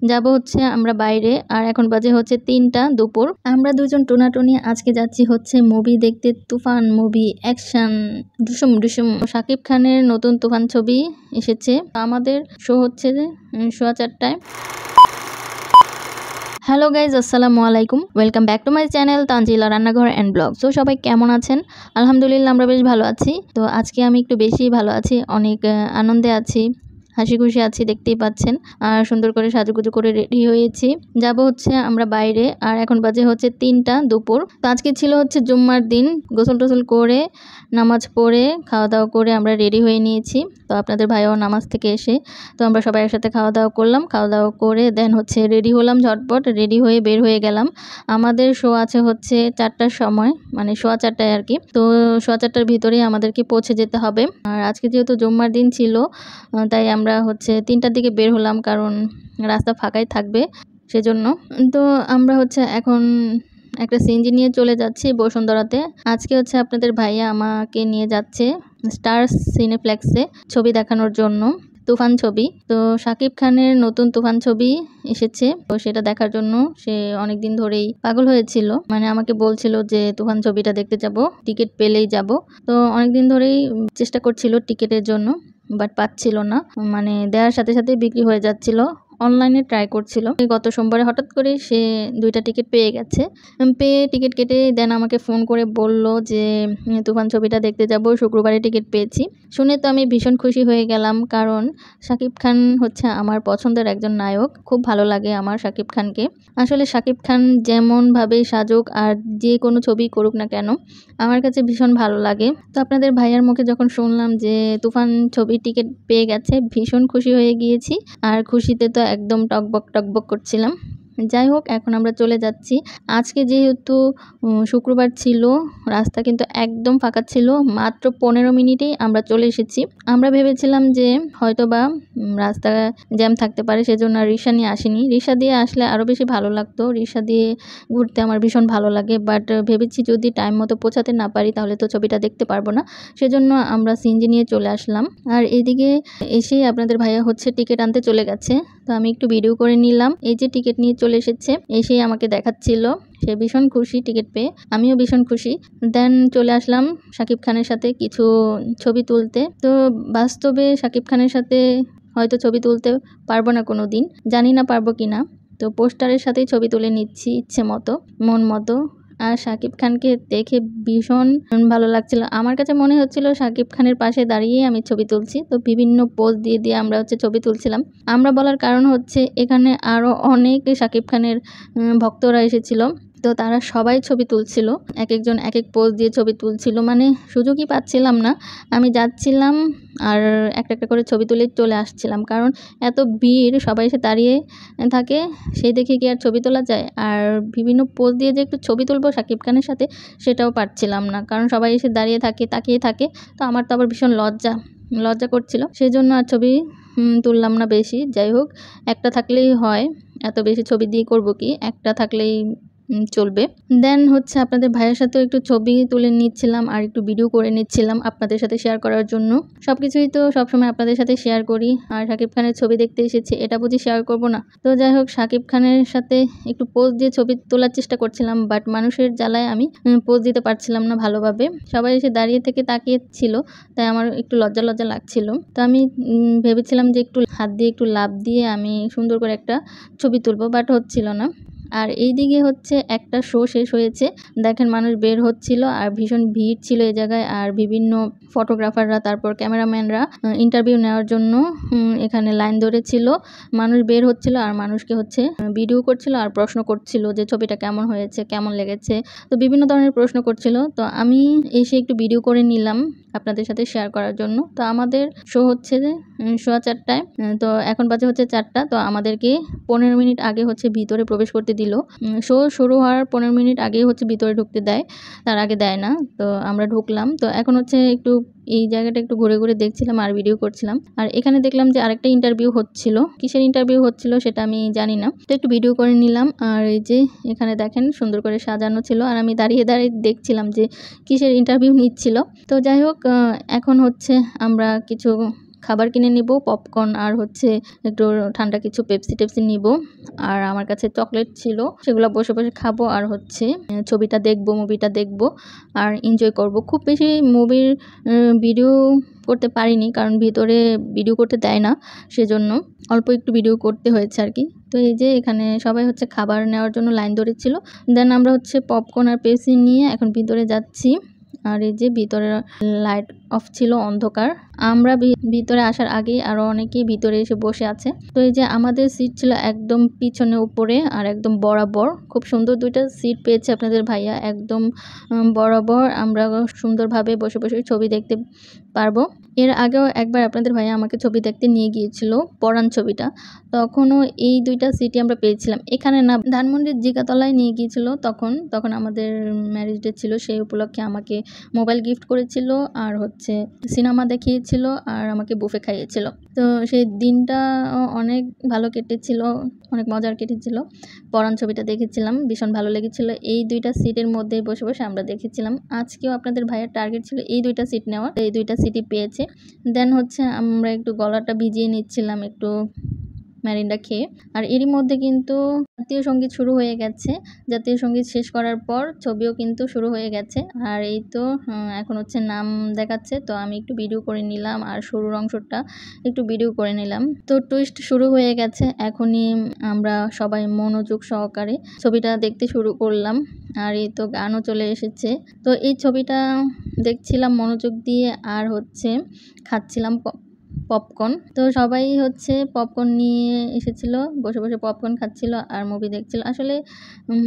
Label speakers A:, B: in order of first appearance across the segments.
A: যাব হচ্ছে আমরা বাইরে। আর এখন বাজে হচ্ছে ৩টা দুপুর। আমরা দুজন টোনাটুনি আজকে যাচ্ছি হচ্ছে মুভি দেখতে। তুফান মুভি, অ্যাকশন, ডুসুম ডুসুম। শাকিব খানের নতুন তুফান ছবি এসেছে। আমাদের শো হচ্ছে 4:15টায়। হ্যালো গাইজ, আসসালামু আলাইকুম। Welcome back to my channel Tanjila রান্নাঘর অ্যান্ড ব্লগ। তো সবাই কেমন আছেন? আলহামদুলিল্লাহ আমরা বেশ ভালো আছি। তো আজকে আমি একটু বেশি ভালো আছি, অনেক আনন্দে আছি, হাসি খুশি আছি, দেখতেই পাচ্ছেন। আর সুন্দর করে সাজুগুজু করে রেডি হয়েছি, যাব হচ্ছে আমরা বাইরে। আর এখন বাজে হচ্ছে 3টা দুপুর। তো আজকে ছিল হচ্ছে জুম্মার দিন। গোসল টোসল করে নামাজ পড়ে খাওয়া দাওয়া করে আমরা রেডি হয়ে নিয়েছি। তো আপনাদের ভাইও নামাজ থেকে এসে তো আমরা সবাই একসাথে খাওয়া দাওয়া করলাম। খাওয়া দাওয়া করে দেন হচ্ছে রেডি হলাম, ঝটপট রেডি হয়ে বের হয়ে গেলাম। আমাদের শো আছে হচ্ছে 4টার সময়, মানে 4:15টায় আর কি। তো 4:15টার ভিতরেই আমাদেরকে পৌঁছে যেতে হবে। আর আজকে যেহেতু জুম্মার দিন ছিল, তাই আমরা হচ্ছে 3টার দিকে বের হলাম, কারণ রাস্তা ফাঁকাই থাকবে সেজন্য। তো আমরা হচ্ছে এখন একটা সিএনজি নিয়ে চলে যাচ্ছি বসুন্ধরাতে। আজকে হচ্ছে আপনাদের ভাইয়া আমাকে নিয়ে যাচ্ছে স্টার সিনেপ্লেক্সে ছবি দেখানোর জন্য, তুফান ছবি। তো শাকিব খানের নতুন তুফান ছবি এসেছে, তো সেটা দেখার জন্য সে অনেকদিন ধরেই পাগল হয়েছিল। মানে আমাকে বলছিল যে তুফান ছবিটা দেখতে যাব, টিকিট পেলেই যাব। তো অনেকদিন ধরেই চেষ্টা করছিল টিকিটের জন্য, বাট পাচ্ছিল না। মানে দেওয়ার সাথে সাথে বিক্রি হয়ে যাচ্ছিল। অনলাইনে ট্রাই করছিল। গত সোমবারে হঠাৎ করে সে 2টা টিকিট পেয়ে গেছে। পেয়ে টিকিট কেটে দেন আমাকে ফোন করে বলল যে তুফান ছবিটা দেখতে যাব, শুক্রবারে টিকিট পেয়েছি। শুনে তো আমি ভীষণ খুশি হয়ে গেলাম, কারণ শাকিব খান হচ্ছে আমার পছন্দের একজন নায়ক। খুব ভালো লাগে আমার শাকিব খানকে। আসলে শাকিব খান যেমনভাবে সাজুক আর যে কোনো ছবি করুক না কেন, আমার কাছে ভীষণ ভালো লাগে। তো আপনাদের ভাইয়ার মুখে যখন শুনলাম যে তুফান ছবির টিকিট পেয়ে গেছে, ভীষণ খুশি হয়ে গিয়েছি। আর খুশিতে তো একদম টকবক টকবক করছিলাম। যাই হোক, এখন আমরা চলে যাচ্ছি। আজকে যেহেতু শুক্রবার ছিল, রাস্তা কিন্তু একদম ফাঁকা ছিল। মাত্র 15 মিনিটেই আমরা চলে এসেছি। আমরা ভেবেছিলাম যে হয়তোবা রাস্তা জ্যাম থাকতে পারে, সেজন্য আর রিক্সা নিয়ে আসিনি। রিক্সা দিয়ে আসলে আরও বেশি ভালো লাগতো। রিক্সা দিয়ে ঘুরতে আমার ভীষণ ভালো লাগে, বাট ভেবেছি যদি টাইম মতো পৌঁছাতে না পারি তাহলে তো ছবিটা দেখতে পারবো না। সেজন্য আমরা সিএনজি নিয়ে চলে আসলাম। আর এদিকে এসেই আপনাদের ভাইয়া হচ্ছে টিকিট আনতে চলে গেছে। তো আমি একটু ভিডিও করে নিলাম। এই যে টিকিট নিয়ে চলে এসেছে, এসেই আমাকে দেখাচ্ছিল। সে ভীষণ খুশি টিকিট পেয়ে, আমিও ভীষণ খুশি। দেন চলে আসলাম শাকিব খানের সাথে কিছু ছবি তুলতে। তো বাস্তবে শাকিব খানের সাথে হয়তো ছবি তুলতে পারবো না কোনো দিন, জানি না পারবো কি না। তো পোস্টারের সাথেই ছবি তুলে নিচ্ছি ইচ্ছে মতো, মন মতো। আর শাকিব খানকে দেখে ভীষণ ভালো লাগছিল। আমার কাছে মনে হচ্ছিল শাকিব খানের পাশে দাঁড়িয়েই আমি ছবি তুলছি। তো বিভিন্ন পোজ দিয়ে দিয়ে আমরা হচ্ছে ছবি তুলছিলাম। আমরা বলার কারণ হচ্ছে এখানে আরও অনেক শাকিব খানের ভক্তরা এসেছিল। তো তারা সবাই ছবি তুলছিল, এক একজন এক এক পোজ দিয়ে ছবি তুলছিল। মানে সুযোগই পাচ্ছিলাম না। আমি যাচ্ছিলাম আর একটা একটা করে ছবি তুলে চলে আসছিলাম, কারণ এত ভিড়, সবাই এসে দাঁড়িয়ে থাকে, সেই দেখে কি আর ছবি তোলা যায়? আর বিভিন্ন পোজ দিয়ে যে একটু ছবি তুলবো শাকিব খানের সাথে, সেটাও পারছিলাম না, কারণ সবাই এসে দাঁড়িয়ে থাকে, তাকিয়ে থাকে। তো আমার তো আবার ভীষণ লজ্জা করছিল, সেই জন্য আর ছবি তুললাম না বেশি। যাই হোক, একটা থাকলেই হয়, এত বেশি ছবি দিয়ে করব কি, একটা থাকলেই চলবে। দেন হচ্ছে আপনাদের ভাইয়ের সাথেও একটু ছবি তুলে নিচ্ছিলাম আর একটু ভিডিও করে নিচ্ছিলাম আপনাদের সাথে শেয়ার করার জন্য। সবকিছুই তো সবসময় আপনাদের সাথে শেয়ার করি, আর শাকিব খানের ছবি দেখতে এসেছি, এটা বুঝি শেয়ার করব না? তো যাই হোক, শাকিব খানের সাথে একটু পোজ দিয়ে ছবি তোলার চেষ্টা করছিলাম, বাট মানুষের জ্বালায় আমি পোজ দিতে পারছিলাম না ভালোভাবে। সবাই এসে দাঁড়িয়ে থেকে তাকিয়ে ছিল, তাই আমার একটু লজ্জা লাগছিল। তো আমি ভেবেছিলাম যে একটু হাত দিয়ে একটু লাফ দিয়ে আমি সুন্দর করে একটা ছবি তুলবো, বাট হচ্ছিল না। আর এইদিকে হচ্ছে একটা শো শেষ হয়েছে, দেখেন মানুষ বের হচ্ছিল আর ভীষণ ভিড় ছিল এই জায়গায়। আর বিভিন্ন ফটোগ্রাফাররা, তারপর ক্যামেরাম্যানরা ইন্টারভিউ নেওয়ার জন্য এখানে লাইন ধরেছিল। মানুষ বের হচ্ছিল আর মানুষকে হচ্ছে ভিডিও করছিল আর প্রশ্ন করছিল যে ছবিটা কেমন হয়েছে, কেমন লেগেছে। তো বিভিন্ন ধরনের প্রশ্ন করছিল। তো আমি এসে একটু ভিডিও করে নিলাম আপনাদের সাথে শেয়ার করার জন্য। তো আমাদের শো হচ্ছে যে 4:15টায়। তো এখন বাজে হচ্ছে 4টা। তো আমাদেরকে 15 মিনিট আগে হচ্ছে ভিতরে প্রবেশ করতে দিল। শো শুরু হওয়ার 15 মিনিট আগেই হচ্ছে ভিতরে ঢুকতে দেয়, তার আগে দেয় না। তো আমরা ঢুকলাম। তো এখন হচ্ছে একটু এই জায়গাটা একটু ঘুরে ঘুরে দেখছিলাম আর ভিডিও করছিলাম। আর এখানে দেখলাম যে আরেকটা ইন্টারভিউ হচ্ছিল। কিসের ইন্টারভিউ হচ্ছিল সেটা আমি জানি না। তো একটু ভিডিও করে নিলাম। আর এই যে এখানে দেখেন সুন্দর করে সাজানো ছিল, আর আমি দাঁড়িয়ে দাঁড়িয়ে দেখছিলাম যে কিসের ইন্টারভিউ নিচ্ছিল। তো যাই হোক, এখন হচ্ছে আমরা কিছু খাবার কিনে নিব, পপকর্ন আর হচ্ছে একটু ঠান্ডা কিছু পেপসি টেপসি নিব। আর আমার কাছে চকলেট ছিল, সেগুলো বসে বসে খাবো আর হচ্ছে ছবিটা দেখবো, মুভিটা দেখবো আর এনজয় করব। খুব বেশি মুভির ভিডিও করতে পারিনি, কারণ ভিতরে ভিডিও করতে দেয় না, সেজন্য অল্প একটু ভিডিও করতে হয়েছে আর কি। তো এই যে এখানে সবাই হচ্ছে খাবার নেওয়ার জন্য লাইন ধরেছিল। দেন আমরা হচ্ছে পপকর্ন আর পেপসি নিয়ে এখন ভিতরে যাচ্ছি। আর এই যে ভিতরে লাইট অফ ছিল, অন্ধকার। আমরা ভিতরে আসার আগেই আরো অনেকেই ভিতরে এসে বসে আছে। তো এই যে আমাদের সিট ছিল একদম পিছনে উপরে আর একদম বরাবর। খুব সুন্দর দুইটা সিট পেয়েছে আপনাদের ভাইয়া, একদম বরাবর। আমরা সুন্দরভাবে বসে বসে ছবি দেখতে পারবো। এর আগেও একবার আপনাদের ভাইয়া আমাকে ছবি দেখতে নিয়ে গিয়েছিল, পরাণ ছবিটা। তখনও এই দুইটা সিটই আমরা পেয়েছিলাম। এখানে না, ধানমন্ডির জিগাতলায় নিয়ে গিয়েছিল। তখন আমাদের ম্যারেজ ডে ছিল, সেই উপলক্ষে আমাকে মোবাইল গিফট করেছিল আর হচ্ছে সিনেমা দেখিয়েছিল আর আমাকে বুফে খাইয়েছিল। তো সেই দিনটা অনেক ভালো কেটেছিল, অনেক মজার কেটেছিল। পরাণ ছবিটা দেখেছিলাম, ভীষণ ভালো লেগেছিল। এই দুইটা সিটের মধ্যে বসে বসে আমরা দেখেছিলাম। আজকেও আপনাদের ভাইয়ের টার্গেট ছিল এই দুইটা সিট নেওয়ার, এই দুইটা সিটই পেয়েছে। দেন হচ্ছে আমরা একটু গলাটা ভিজিয়ে নিচ্ছিলাম একটু ম্যারিন্ডা খেয়ে। আর এরই মধ্যে কিন্তু জাতীয় সঙ্গীত শুরু হয়ে গেছে। জাতীয় সঙ্গীত শেষ করার পর ছবিও কিন্তু শুরু হয়ে গেছে। আর এই তো এখন হচ্ছে নাম দেখাচ্ছে, তো আমি একটু ভিডিও করে নিলাম আর শুরুর অংশটা একটু ভিডিও করে নিলাম। তো টুইস্ট শুরু হয়ে গেছে, এখনই আমরা সবাই মনোযোগ সহকারে ছবিটা দেখতে শুরু করলাম। আর এই তো গানও চলে এসেছে। তো এই ছবিটা দেখছিলাম মনোযোগ দিয়ে আর হচ্ছে খাচ্ছিলাম পপকর্ন। তো সবাই হচ্ছে পপকর্ন নিয়ে এসেছিল, বসে বসে পপকর্ন খাচ্ছিল আর মুভি দেখছিল। আসলে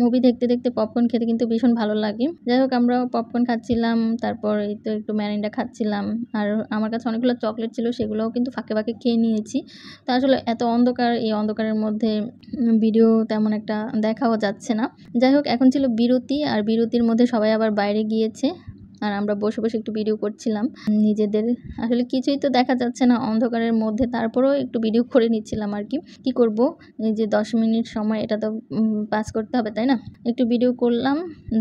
A: মুভি দেখতে দেখতে পপকর্ন খেতে কিন্তু ভীষণ ভালো লাগে। যাই হোক, আমরাও পপকর্ন খাচ্ছিলাম, তারপর এই তো একটু ম্যারিন্ডা খাচ্ছিলাম। আর আমার কাছে অনেকগুলো চকলেট ছিল, সেগুলোও কিন্তু ফাঁকে ফাঁকে খেয়ে নিয়েছি। তো আসলে এত অন্ধকার, এই অন্ধকারের মধ্যে ভিডিও তেমন একটা দেখাও যাচ্ছে না। যাই হোক, এখন ছিল বিরতি, আর বিরতির মধ্যে সবাই আবার বাইরে গিয়েছে আর আমরা বসে বসে একটু ভিডিও করছিলাম নিজেদের। আসলে কিছুই তো দেখা যাচ্ছে না অন্ধকারের মধ্যে, তারপরেও একটু ভিডিও করে নিচ্ছিলাম আর কি। কি করব, এই যে 10 মিনিট সময়, এটা তো পাস করতে হবে, তাই না? একটু ভিডিও করলাম,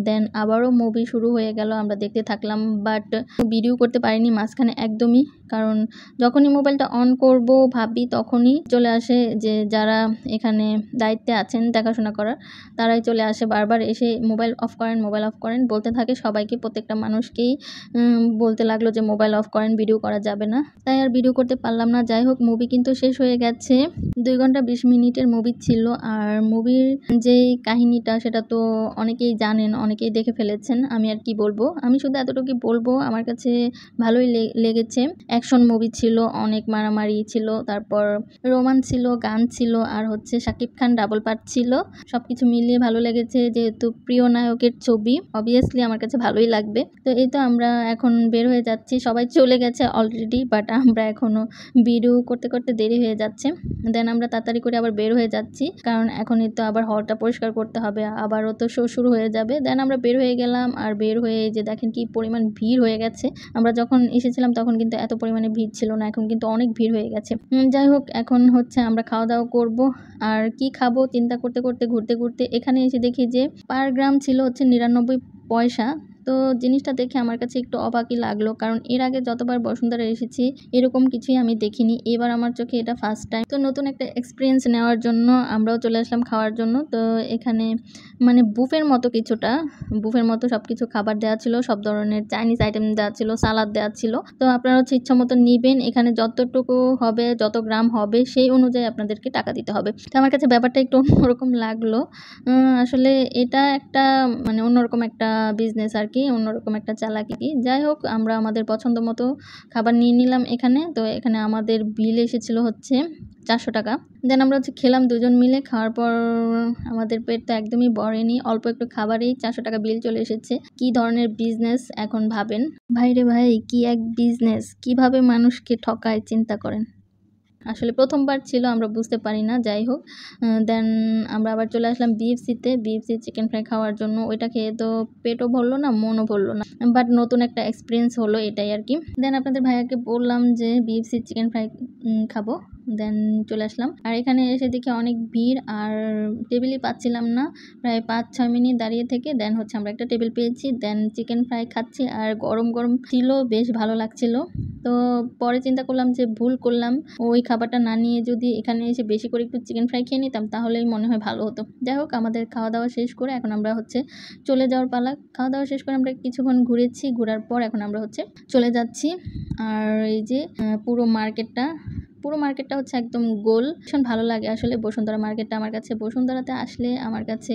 A: দেন আবারও মুভি শুরু হয়ে গেল, আমরা দেখতে থাকলাম। বাট ভিডিও করতে পারিনি মাঝখানে একদমই, কারণ যখনই মোবাইলটা অন করব ভাবি তখনই চলে আসে যে যারা এখানে দায়িত্বে আছেন দেখাশোনা করার, তারাই চলে আসে বারবার এসে মোবাইল অফ করেন, মোবাইল অফ করেন বলতে থাকে সবাইকে। প্রত্যেকটা মানুষকেই বলতে লাগলো যে মোবাইল অফ করেন, ভিডিও করা যাবে না। তাই আর ভিডিও করতে পারলাম না। যাই হোক, মুভি কিন্তু শেষ হয়ে গেছে। 2 ঘন্টা 20 মিনিটের মুভি ছিল। আর মুভির যেই কাহিনীটা সেটা তো অনেকেই জানেন, অনেকেই দেখে ফেলেছেন। আমি আর কি বলবো, আমি শুধু এতটুকুই বলবো, আমার কাছে ভালোই লেগেছে। অ্যাকশন মুভি ছিল, অনেক মারামারি ছিল, তারপর রোমান্স ছিল, গান ছিল আর হচ্ছে শাকিব খান ডাবল পার্ট ছিল। সবকিছু মিলিয়ে ভালো লেগেছে। যেহেতু প্রিয় নায়কের ছবি, অবভিয়াসলি আমার কাছে ভালোই লাগবে। তো এই তো আমরা এখন বের হয়ে যাচ্ছি, সবাই চলে গেছে অলরেডি, বাট আমরা এখনো ভিডিও করতে করতে দেরি হয়ে যাচ্ছে। দেন আমরা তাড়াতাড়ি করে আবার বের হয়ে যাচ্ছি, কারণ এখনই তো আবার হলটা পরিষ্কার করতে হবে, আবারও তো শো শুরু হয়ে যাবে। দেন আমরা বের হয়ে গেলাম, আর বের হয়ে যে দেখেন কি পরিমাণ ভিড় হয়ে গেছে। আমরা যখন এসেছিলাম তখন কিন্তু এত পরিমাণে ভিড় ছিল না, এখন কিন্তু অনেক ভিড় হয়ে গেছে। যাই হোক, এখন হচ্ছে আমরা খাওয়া দাওয়া করব। আর কি খাবো চিন্তা করতে করতে ঘুরতে ঘুরতে এখানে এসে দেখি যে পার গ্রাম ছিল হচ্ছে 99 পয়সা। তো জিনিসটা দেখে আমার কাছে একটু অবাকই লাগলো, কারণ এর আগে যতবার বসুন্ধরা এসেছি এরকম কিছুই আমি দেখিনি। এবার আমার চোখে এটা ফার্স্ট টাইম। তো নতুন একটা এক্সপিরিয়েন্স নেওয়ার জন্য আমরাও চলে আসলাম খাওয়ার জন্য। তো এখানে মানে বুফের মতো কিছুটা, বুফের মতো সব কিছু খাবার দেওয়া ছিল, সব ধরনের চাইনিজ আইটেম দেওয়া ছিল, সালাদ দেওয়া ছিল। তো আপনারা হচ্ছে ইচ্ছা মতো নিবেন, এখানে যতটুকু হবে, যত গ্রাম হবে সেই অনুযায়ী আপনাদেরকে টাকা দিতে হবে। তো আমার কাছে ব্যাপারটা একটু অন্যরকম লাগলো। আসলে এটা একটা মানে অন্যরকম একটা বিজনেস আর কি, অন্যরকম একটা চালাকি। যাই হোক, আমরা আমাদের পছন্দ মতো খাবার নিয়ে নিলাম এখানে। তো এখানে আমাদের বিল এসেছিল হচ্ছে 400 টাকা। দেন আমরা হচ্ছে খেলাম দুজন মিলে। খাওয়ার পর আমাদের পেট তো একদমই ভরেনি, অল্প একটু খাবারেই 400 টাকা বিল চলে এসেছে। কি ধরনের বিজনেস এখন ভাবেন। ভাইরে ভাই, কি এক বিজনেস, কিভাবে মানুষকে ঠকায় চিন্তা করেন। আসলে প্রথমবার ছিল, আমরা বুঝতে পারি না। যাই হোক, দেন আমরা আবার চলে আসলাম বিএফসিতে, বিএফসি চিকেন ফ্রাই খাওয়ার জন্য। ওইটা খেয়ে তো পেটও ভরলো না, মনও ভরলো না, বাট নতুন একটা এক্সপিরিয়েন্স হলো, এটাই আর কি। দেন আপনাদের ভাইয়াকে বললাম যে বিএফসি চিকেন ফ্রাই খাবো। দেন চলে আসলাম। আর এখানে এসে দেখি অনেক ভিড়, আর টেবিলই পাচ্ছিলাম না। প্রায় 5-6 মিনিট দাঁড়িয়ে থেকে দেন হচ্ছে আমরা একটা টেবিল পেয়েছি। দেন চিকেন ফ্রাই খাচ্ছি, আর গরম গরম ছিল, বেশ ভালো লাগছিল। তো পরে চিন্তা করলাম যে ভুল করলাম, ওই খাবারটা না নিয়ে যদি এখানে এসে বেশি করে একটু চিকেন ফ্রাই খেয়ে নিতাম তাহলেই মনে হয় ভালো হতো। যাই হোক, আমাদের খাওয়া দাওয়া শেষ করে এখন আমরা হচ্ছে চলে যাওয়ার পালা। খাওয়া দাওয়া শেষ করে আমরা কিছুক্ষণ ঘুরেছি, ঘোরার পর এখন আমরা হচ্ছে চলে যাচ্ছি। আর এই যে পুরো মার্কেটটা হচ্ছে একদম গোল, ভীষণ ভালো লাগে আসলে বসুন্ধরা মার্কেটটা। আমার কাছে বসুন্ধরাতে আসলে আমার কাছে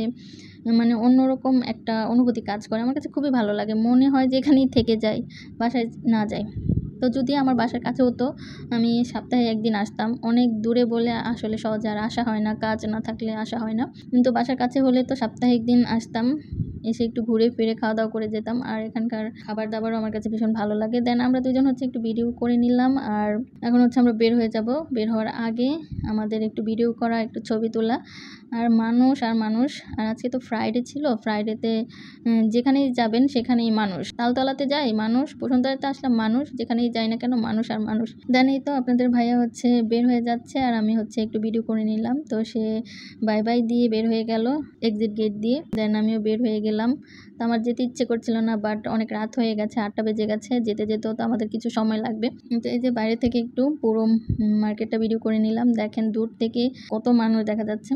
A: মানে অন্যরকম একটা অনুভূতি কাজ করে। আমার কাছে খুবই ভালো লাগে, মনে হয় যে এখানেই থেকে যাই, বাসায় না যাই। তো যদি আমার বাসার কাছে হতো, আমি সপ্তাহে 1 দিন আসতাম। অনেক দূরে বলে আসলে সহজে আর আসা হয় না, কাজ না থাকলে আসা হয় না। কিন্তু বাসার কাছে হলে তো সপ্তাহে 1 দিন আসতাম, এসে একটু ঘুরে ফিরে খাওয়া দাওয়া করে যেতাম। আর এখানকার খাবার দাবারও আমার কাছে ভীষণ ভালো লাগে। দেন আমরা দুজন হচ্ছে একটু ভিডিও করে নিলাম, আর এখন হচ্ছে আমরা বের হয়ে যাব। বের হওয়ার আগে আমাদের একটু ভিডিও করা, একটু ছবি তোলা। আর মানুষ আর মানুষ, আর আজকে তো ফ্রাইডে ছিল, ফ্রাইডেতে যেখানেই যাবেন সেখানেই মানুষ। তালতলাতে যাই মানুষ, বসুন্ধরাতে আসলাম মানুষ, যেখানেই যাই না কেন মানুষ আর মানুষ। দেন এই তো আপনাদের ভাইয়া হচ্ছে বের হয়ে যাচ্ছে, আর আমি হচ্ছে একটু ভিডিও করে নিলাম। তো সে বাই বাই দিয়ে বের হয়ে গেল এক্সিট গেট দিয়ে। দেন আমিও বের হয়ে গেলাম। তো আমার যেতে ইচ্ছে করছিল না, বাট অনেক রাত হয়ে গেছে, 8টা বেজে গেছে, যেতে যেতেও তো আমাদের কিছু সময় লাগবে। তো এই যে বাইরে থেকে একটু পুরো মার্কেটটা ভিডিও করে নিলাম। দেখেন দূর থেকে কত মানুষ দেখা যাচ্ছে।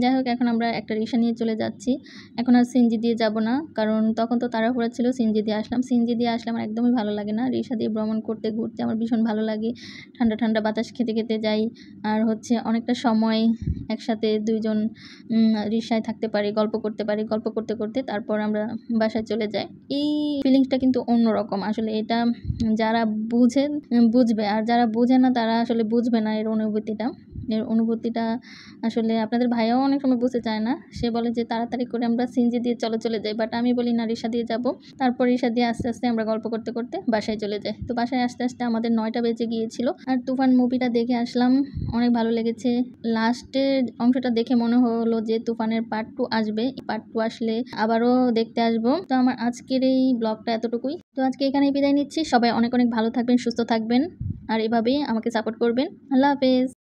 A: যাই হোক, এখন আমরা একটা রিক্সা নিয়ে চলে যাচ্ছি। এখন আর সিএনজি দিয়ে যাব না, কারণ তখন তো তাড়াহুড়া ছিল, সিএনজি দিয়ে আসলাম। সিএনজি দিয়ে আসলে আমার একদমই ভালো লাগে না। রিক্সা দিয়ে ভ্রমণ করতে ঘুরতে আমার ভীষণ ভালো লাগে। ঠান্ডা ঠান্ডা বাতাস খেতে খেতে যাই, আর হচ্ছে অনেকটা সময় একসাথে 2 জন রিক্সায় থাকতে পারি, গল্প করতে পারি। গল্প করতে করতে তারপর আমরা বাসায় চলে যাই। এই ফিলিংসটা কিন্তু অন্যরকম। আসলে এটা যারা বুঝে বুঝবে, আর যারা বুঝে না তারা আসলে বুঝবে না এর অনুভূতিটা। আসলে আপনাদের ভাইয়াও অনেক সময় বুঝতে চায় না। সে বলে যে তাড়াতাড়ি করে আমরা সিএনজি দিয়ে চলে যাই। বাট আমি বলি না, রিক্সা দিয়ে যাব। তারপর রিক্সা দিয়ে আস্তে আস্তে আমরা গল্প করতে করতে বাসায় চলে যাই। তো বাসায় আসতে আসতে আমাদের 9টা বেজে গিয়েছিল। আর তুফান মুভিটা দেখে আসলাম, অনেক ভালো লেগেছে। লাস্টের অংশটা দেখে মনে হলো যে তুফানের পার্ট 2 আসবে। পার্ট 2 আসলে আবারও দেখতে আসবো। তো আমার আজকের এই ব্লগটা এতটুকুই। তো আজকে এখানেই বিদায় নিচ্ছি। সবাই অনেক অনেক ভালো থাকবেন, সুস্থ থাকবেন, আর এভাবেই আমাকে সাপোর্ট করবেন। আল্লাহ হাফেজ।